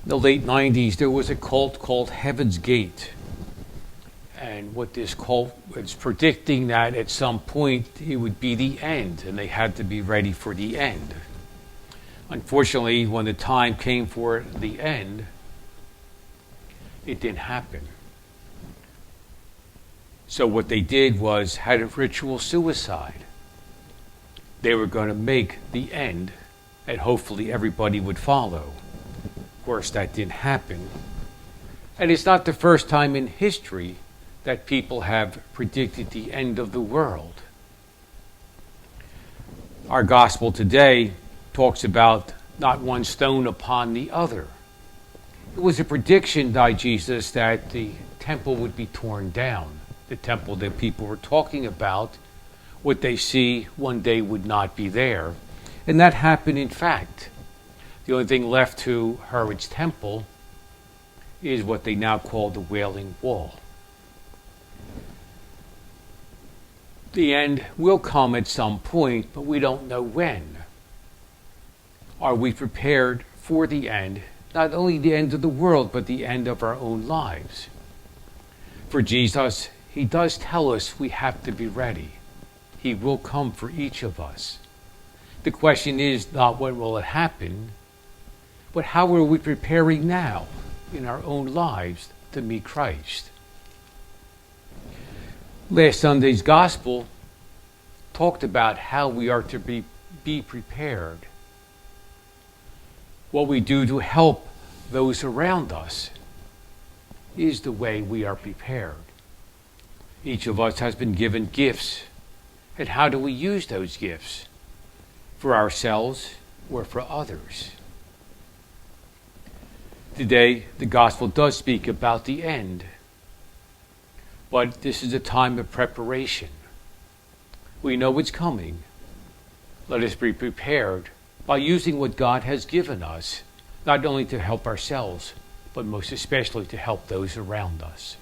In the late 90s, there was a cult called Heaven's Gate. And what this cult was predicting that at some point it would be the end, and they had to be ready for the end. Unfortunately, when the time came for the end, it didn't happen. So what they did was had a ritual suicide. They were going to make the end, and hopefully everybody would follow. Of course, that didn't happen. And it's not the first time in history that people have predicted the end of the world. Our gospel today talks about not one stone upon the other. It was a prediction by Jesus that the temple would be torn down. The temple that people were talking about, what they see one day would not be there. And that happened in fact. The only thing left to Herod's temple is what they now call the Wailing Wall. The end will come at some point, but we don't know when. Are we prepared for the end? Not only the end of the world, but the end of our own lives. For Jesus, he does tell us we have to be ready. He will come for each of us. The question is not when will it happen, but how are we preparing now in our own lives to meet Christ? Last Sunday's gospel talked about how we are to be prepared. What we do to help those around us is the way we are prepared. Each of us has been given gifts. And how do we use those gifts? For ourselves or for others? Today, the gospel does speak about the end. But this is a time of preparation. We know it's coming. Let us be prepared by using what God has given us, not only to help ourselves, but most especially to help those around us.